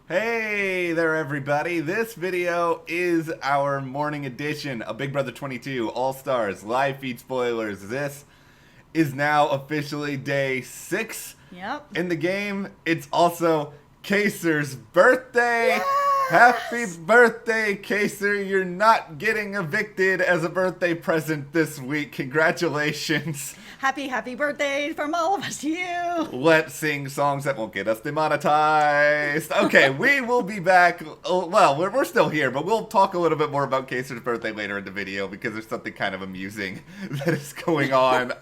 Hey there everybody, this video is our morning edition of Big Brother 22 All-Stars live feed spoilers. This is now officially day 6 Yep. in the game. It's also Kaysar's birthday. Yes! Happy birthday, Kaysar. You're not getting evicted as a birthday present this week. Congratulations. Happy birthday from all of us to you. Let's sing songs that won't get us demonetized. Okay, we will be back. Well, we're still here, but we'll talk a little bit more about Kaysar's birthday later in the video because there's something kind of amusing that is going on.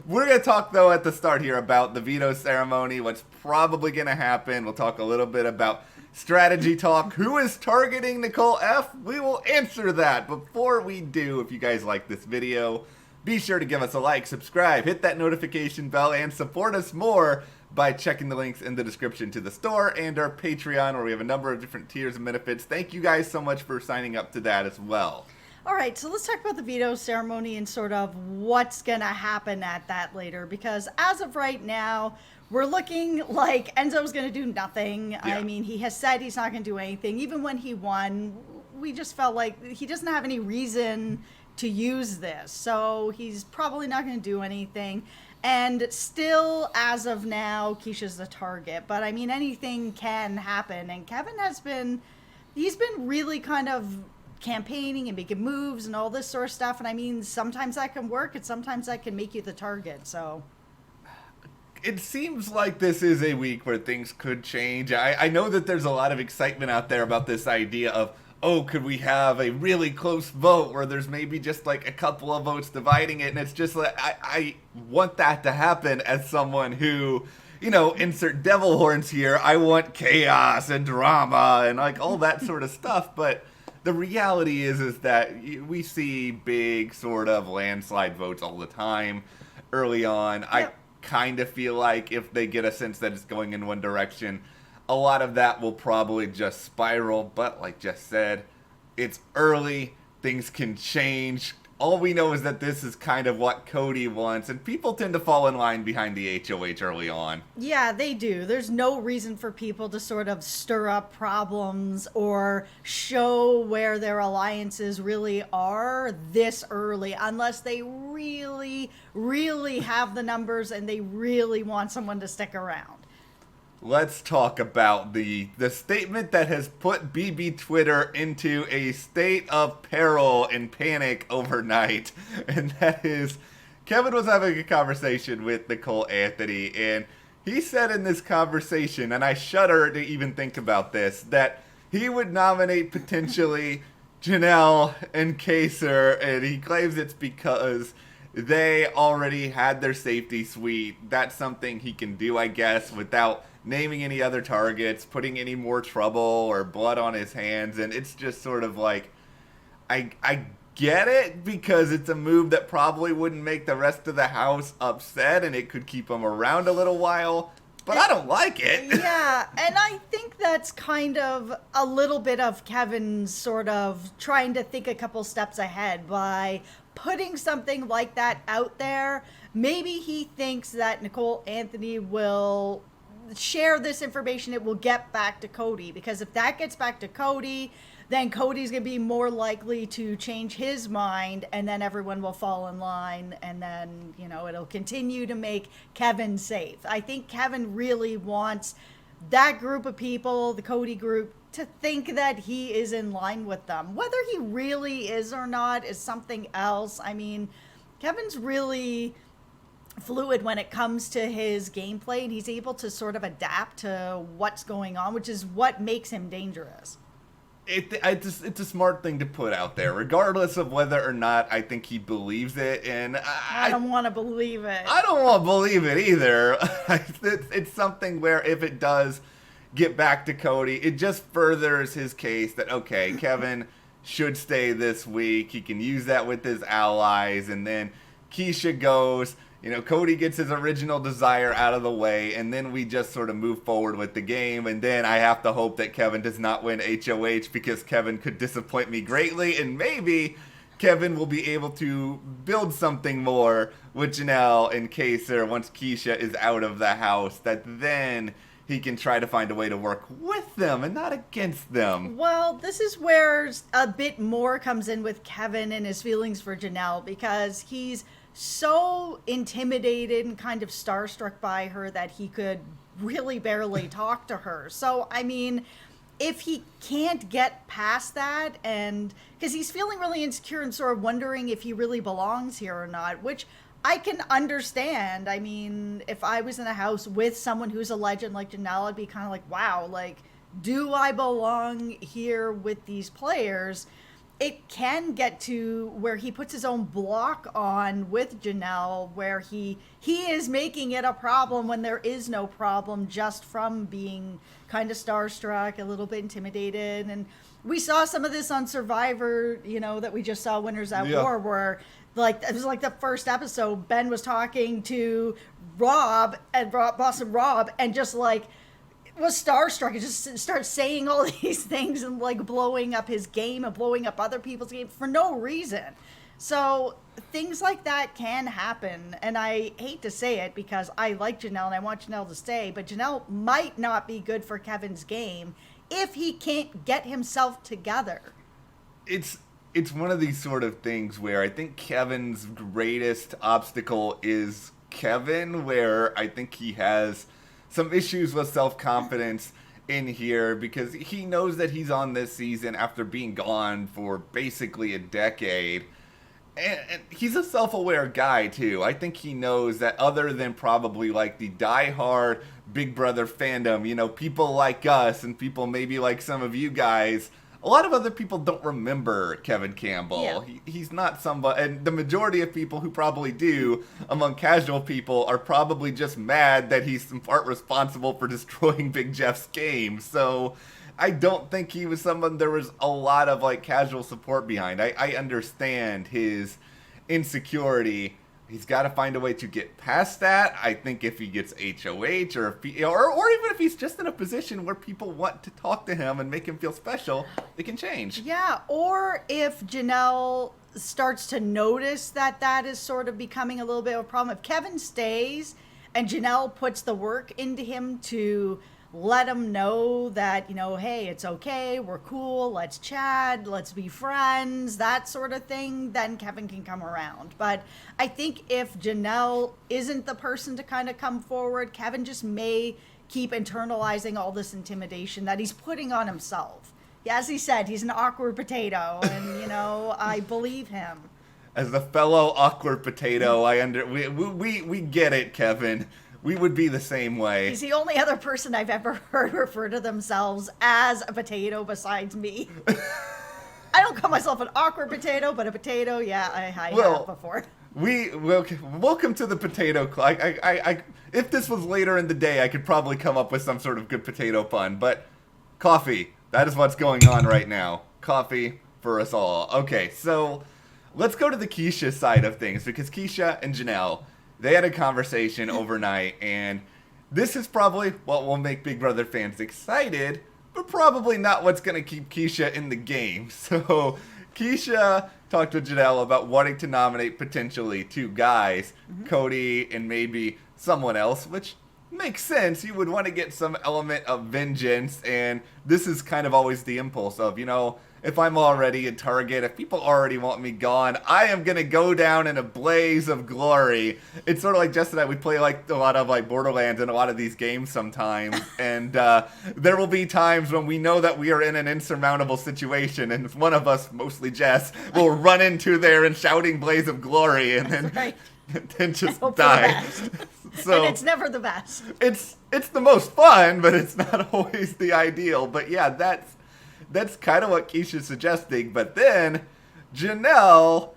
We're going to talk, though, at the start here about the veto ceremony, what's probably going to happen. We'll talk a little bit about strategy talk. Who is targeting Nicole F? We will answer that. Before we do, if you guys like this video, be sure to give us a like, subscribe, hit that notification bell, and support us more by checking the links in the description to the store and our Patreon, where we have a number of different tiers and benefits. Thank you guys so much for signing up to that as well. All right, so let's talk about the veto ceremony and sort of what's going to happen at that later, because as of right now, we're looking like Enzo's going to do nothing. Yeah. I mean, he has said he's not going to do anything. Even when he won, we just felt like he doesn't have any reason to use this. So he's probably not going to do anything. And still, as of now, Kesha's the target. But I mean, anything can happen. And Kevin he's been really kind of campaigning and making moves and all this sort of stuff. And I mean, sometimes that can work and sometimes that can make you the target. So it seems like this is a week where things could change. I know that there's a lot of excitement out there about this idea of, oh, could we have a really close vote where there's maybe just like a couple of votes dividing it? And it's just like, I want that to happen as someone who, you know, insert devil horns here. I want chaos and drama and like all that sort of stuff. But the reality is that we see big sort of landslide votes all the time early on. Yep. I kind of feel like if they get a sense that it's going in one direction, a lot of that will probably just spiral. But like Jess said, it's early, things can change. All we know is that this is kind of what Cody wants, and people tend to fall in line behind the HOH early on. yeah, they do. There's no reason for people to sort of stir up problems or show where their alliances really are this early, unless they really, really have the numbers and they really want someone to stick around. Let's talk about the statement that has put BB Twitter into a state of peril and panic overnight. And that is, Kevin was having a conversation with Nicole Anthony, and he said in this conversation, and I shudder to even think about this, that he would nominate potentially Janelle and Kaysar, and he claims it's because they already had their safety suite. That's something he can do, I guess, without naming any other targets, putting any more trouble or blood on his hands. And it's just sort of like, I get it, because it's a move that probably wouldn't make the rest of the house upset, and it could keep them around a little while. But I don't like it. Yeah, and I think that's kind of a little bit of Kevin sort of trying to think a couple steps ahead by putting something like that out there. Maybe he thinks that Nicole Anthony will share this information, it will get back to Cody, because if that gets back to Cody, then Cody's gonna be more likely to change his mind, and then everyone will fall in line, and then, you know, it'll continue to make Kevin safe. I think Kevin really wants that group of people, the Cody group, to think that he is in line with them. Whether he really is or not is something else. I mean, Kevin's really fluid when it comes to his gameplay, and he's able to sort of adapt to what's going on, which is what makes him dangerous. It's a smart thing to put out there, regardless of whether or not I think he believes it. And I don't want to believe it. I don't want to believe it either. It's something where if it does get back to Cody, it just furthers his case that, okay, Kevin should stay this week. He can use that with his allies, and then Kesha goes. You know, Cody gets his original desire out of the way, and then we just sort of move forward with the game. And then I have to hope that Kevin does not win HOH, because Kevin could disappoint me greatly, and maybe Kevin will be able to build something more with Janelle and Kaysar once Kesha is out of the house, that then he can try to find a way to work with them and not against them. Well, this is where a bit more comes in with Kevin and his feelings for Janelle, because he's so intimidated and kind of starstruck by her that he could really barely talk to her. So, I mean, if he can't get past that, and because he's feeling really insecure and sort of wondering if he really belongs here or not, which I can understand. I mean, if I was in a house with someone who's a legend like Janelle, I'd be kind of like, wow, like, do I belong here with these players? It can get to where he puts his own block on with Janelle, where he is making it a problem when there is no problem, just from being kind of starstruck, a little bit intimidated. And we saw some of this on Survivor, that we just saw Winners at War, where like it was like the first episode, Ben was talking to Rob and Boston Rob, and just like was starstruck and just starts saying all these things and like blowing up his game and blowing up other people's game for no reason. So things like that can happen, and I hate to say it because I like Janelle and I want Janelle to stay, but Janelle might not be good for Kevin's game if he can't get himself together. It's one of these sort of things where I think Kevin's greatest obstacle is Kevin, where I think he has some issues with self-confidence in here because he knows that he's on this season after being gone for basically a decade. And he's a self-aware guy, too. I think he knows that other than probably like the die-hard Big Brother fandom, people like us and people maybe like some of you guys, a lot of other people don't remember Kevin Campbell. Yeah. He's not somebody, and the majority of people who probably do, among casual people, are probably just mad that he's in part responsible for destroying Big Jeff's game. So I don't think he was someone there was a lot of like casual support behind. I understand his insecurity. He's got to find a way to get past that. I think if he gets HOH or even if he's just in a position where people want to talk to him and make him feel special, it can change. Yeah, or if Janelle starts to notice that is sort of becoming a little bit of a problem. If Kevin stays and Janelle puts the work into him to let him know that, hey, it's okay, we're cool, let's chat, let's be friends, that sort of thing, then Kevin can come around. But I think if Janelle isn't the person to kind of come forward, Kevin just may keep internalizing all this intimidation that he's putting on himself. As he said, he's an awkward potato, and, I believe him. As the fellow awkward potato, we get it, Kevin. We would be the same way. He's the only other person I've ever heard refer to themselves as a potato besides me. I don't call myself an awkward potato, but a potato, yeah, I have before. Welcome to the potato club. If this was later in the day, I could probably come up with some sort of good potato pun. But coffee, that is what's going on right now. Coffee for us all. Okay, so let's go to the Kesha side of things, because Kesha and Janelle, they had a conversation overnight, and this is probably what will make Big Brother fans excited, but probably not what's going to keep Kesha in the game. So Kesha talked to Janelle about wanting to nominate potentially two guys, Cody and maybe someone else, which makes sense. You would want to get some element of vengeance, and this is kind of always the impulse of, if I'm already a target, if people already want me gone, I am going to go down in a blaze of glory. It's sort of like Jess and I, we play like a lot of like Borderlands and a lot of these games sometimes, and there will be times when we know that we are in an insurmountable situation, and one of us, mostly Jess, will run into there in shouting blaze of glory, and then, right. then just die. So, and it's never the best. It's the most fun, but it's not always the ideal. But yeah, that's kind of what Kesha's suggesting. But then Janelle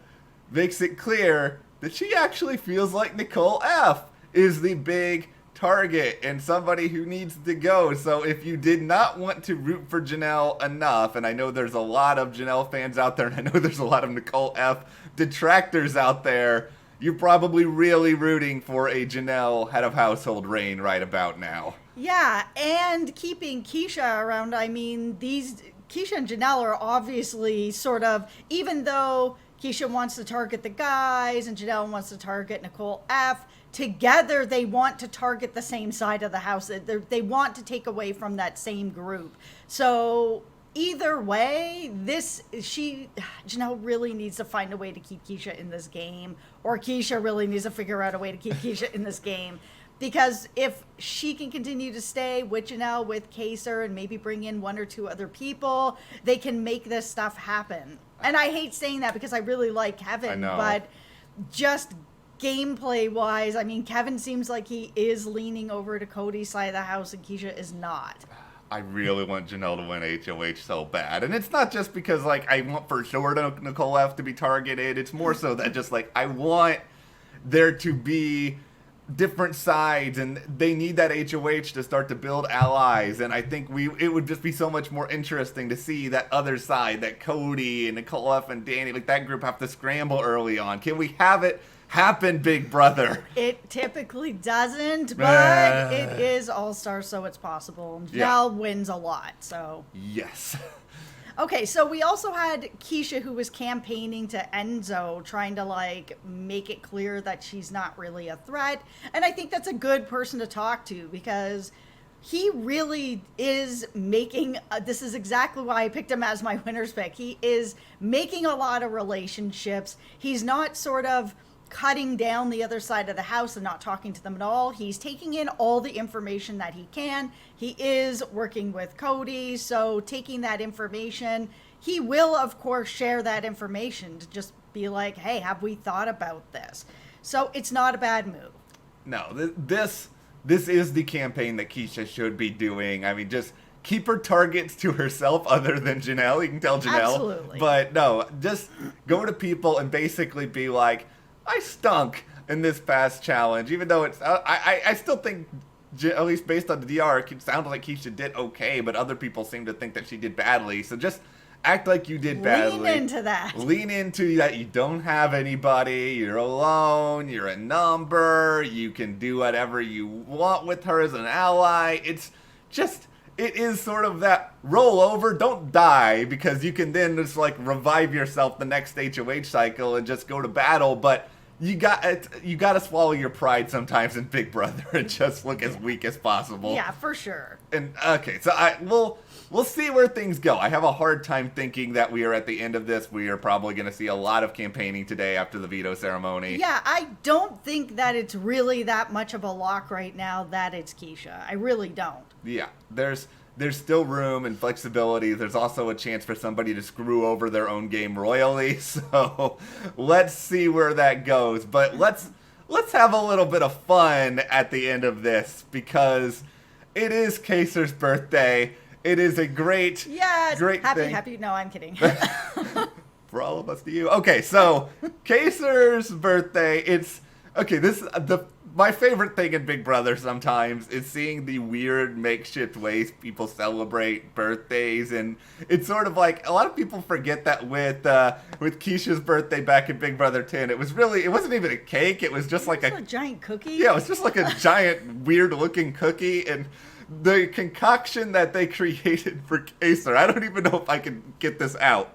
makes it clear that she actually feels like Nicole F. is the big target and somebody who needs to go. So if you did not want to root for Janelle enough, and I know there's a lot of Janelle fans out there, and I know there's a lot of Nicole F. detractors out there, you're probably really rooting for a Janelle head of household reign right about now. Yeah, and keeping Kesha around, I mean, Kesha and Janelle are obviously sort of, even though Kesha wants to target the guys and Janelle wants to target Nicole F., together they want to target the same side of the house. They want to take away from that same group. So either way, Janelle really needs to find a way to keep Kesha in this game, or Kesha really needs to figure out a way to keep Kesha in this game. Because if she can continue to stay with Janelle, with Kaysar, and maybe bring in one or two other people, they can make this stuff happen. And I hate saying that because I really like Kevin, but just gameplay-wise, I mean, Kevin seems like he is leaning over to Cody's side of the house, and Kesha is not. I really want Janelle to win HOH so bad. And it's not just because, like, I want for sure Nicole F to be targeted. It's more so that just, like, I want there to be different sides, and they need that HOH to start to build allies. And I think it would just be so much more interesting to see that other side, that Cody and Nicole F and Danny, like, that group have to scramble early on. Can we have it happen, Big Brother? It typically doesn't, but it is All-Star, so it's possible. Janelle wins a lot, so. Yes. Okay, so we also had Kesha, who was campaigning to Enzo, trying to, like, make it clear that she's not really a threat. And I think that's a good person to talk to, because he really is making, this is exactly why I picked him as my winner's pick. He is making a lot of relationships. He's not sort of cutting down the other side of the house and not talking to them at all. He's taking in all the information that he can. He is working with Cody, so taking that information, he will, of course, share that information to just be like, hey, have we thought about this? So it's not a bad move. No, this is the campaign that Kesha should be doing. I mean, just keep her targets to herself other than Janelle. You can tell Janelle. Absolutely. But no, just go to people and basically be like, I stunk in this past challenge, even though it's, I still think, at least based on the DR, it sounded like Kesha did okay, but other people seem to think that she did badly. So just act like you did badly. Lean into that. Lean into that you don't have anybody, you're alone, you're a number, you can do whatever you want with her as an ally. It's just, it is sort of that roll over, don't die, because you can then just like revive yourself the next HOH cycle and just go to battle, but you got to swallow your pride sometimes in Big Brother and just look as weak as possible. Yeah, for sure. And okay, so we'll see where things go. I have a hard time thinking that we are at the end of this. We are probably going to see a lot of campaigning today after the veto ceremony. Yeah, I don't think that it's really that much of a lock right now that it's Kesha. I really don't. Yeah, there's still room and flexibility. There's also a chance for somebody to screw over their own game royally. So let's see where that goes. But let's have a little bit of fun at the end of this, because it is Kaysar's birthday. It is a great thing. Happy. No, I'm kidding. For all of us to you. Okay, so Kaysar's birthday. My favorite thing in Big Brother sometimes is seeing the weird makeshift ways people celebrate birthdays, and it's sort of like a lot of people forget that with Kesha's birthday back in Big Brother 10, it wasn't even a cake, it was just like a giant cookie. Yeah, it was just like a giant weird looking cookie, and the concoction that they created for Kaysar, I don't even know if I can get this out.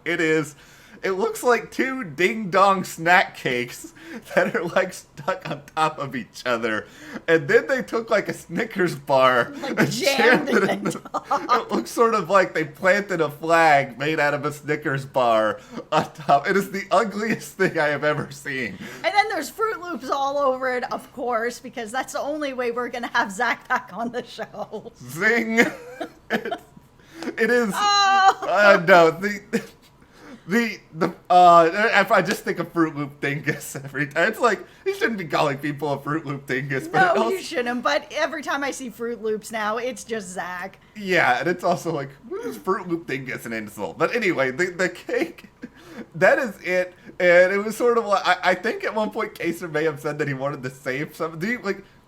It looks like two ding-dong snack cakes that are like stuck on top of each other. And then they took like a Snickers bar and jammed it in the top. It looks sort of like they planted a flag made out of a Snickers bar on top. It is the ugliest thing I have ever seen. And then there's Fruit Loops all over it, of course, because that's the only way we're going to have Zach back on the show. Zing! It is... Oh! No, if I just think of Fruit Loop Dingus every time, it's like, you shouldn't be calling people a Fruit Loop Dingus. But no, you shouldn't, but every time I see Fruit Loops now, it's just Zach. Yeah, and it's also like, what is Fruit Loop Dingus an insult? But anyway, the cake, that is it, and it was sort of like, I think at one point Kaysar may have said that he wanted to save some,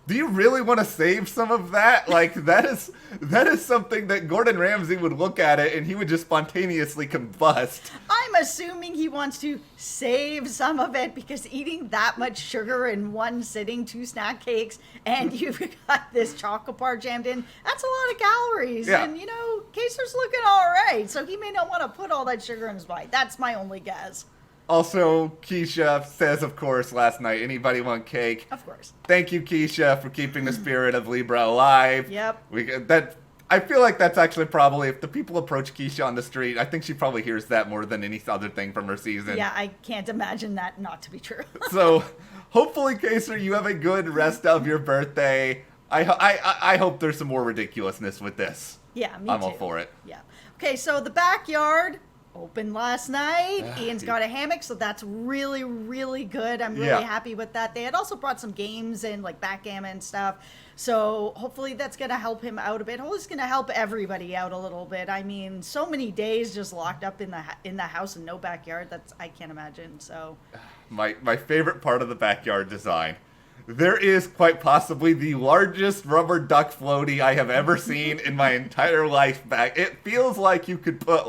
do you really want to save some of that? Like, that is something that Gordon Ramsay would look at it and he would just spontaneously combust. I'm assuming he wants to save some of it, because eating that much sugar in one sitting, 2 snack cakes, and you've got this chocolate bar jammed in, that's a lot of calories. Yeah. And, Kaysar's looking all right, so he may not want to put all that sugar in his bite. That's my only guess. Also, Kesha says, of course, last night, anybody want cake? Of course. Thank you, Kesha, for keeping the spirit of Libra alive. Yep. I feel like that's actually probably, if the people approach Kesha on the street, I think she probably hears that more than any other thing from her season. Yeah, I can't imagine that not to be true. So, hopefully, Kaysar, you have a good rest of your birthday. I hope there's some more ridiculousness with this. Yeah, me too. I'm all for it. Yeah. Okay, so the backyard opened last night. Ian's got a hammock, so that's really, really good. I'm really happy with that. They had also brought some games in, like backgammon and stuff. So hopefully that's going to help him out a bit. Hopefully it's going to help everybody out a little bit. I mean, so many days just locked up in the house and no backyard. I can't imagine. So my favorite part of the backyard design. There is quite possibly the largest rubber duck floaty I have ever seen in my entire life back. It feels like you could put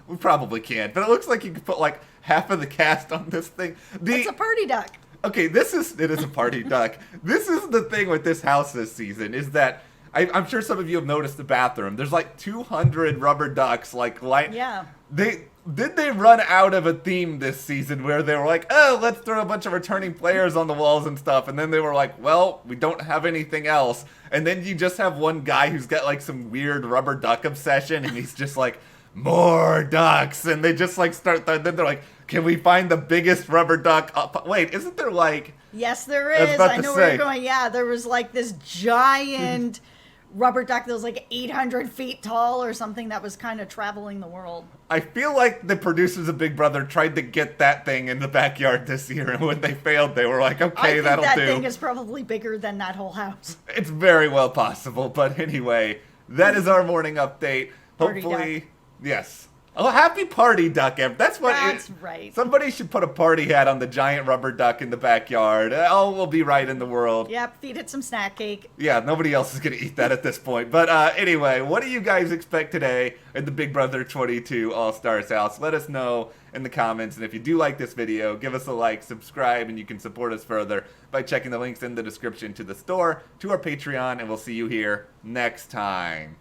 we probably can't, but it looks like you could put half of the cast on this thing. It's a party duck. Okay, it is a party duck. This is the thing with this house this season, is that I'm sure some of you have noticed the bathroom. There's 200 rubber ducks, Yeah. Did they run out of a theme this season where they were like, oh, let's throw a bunch of returning players on the walls and stuff, and then they were like, well, we don't have anything else, and then you just have one guy who's got some weird rubber duck obsession, and he's just like, more ducks, and they just start, then they're like, can we find the biggest rubber duck? Wait, isn't there Yes, there is. I know where you're going. Yeah, there was this giant rubber duck that was 800 feet tall or something that was kind of traveling the world. I feel like the producers of Big Brother tried to get that thing in the backyard this year, and when they failed, they were like, okay, that'll do. I think that thing is probably bigger than that whole house. It's very well possible, but anyway, that is our morning update. Hopefully, yes. Oh, happy party duck! That's right. Somebody should put a party hat on the giant rubber duck in the backyard. All will be right in the world. Yep, feed it some snack cake. Yeah, nobody else is going to eat that at this point. But anyway, what do you guys expect today in the Big Brother 22 All-Stars house? Let us know in the comments. And if you do like this video, give us a like, subscribe, and you can support us further by checking the links in the description to the store, to our Patreon, and we'll see you here next time.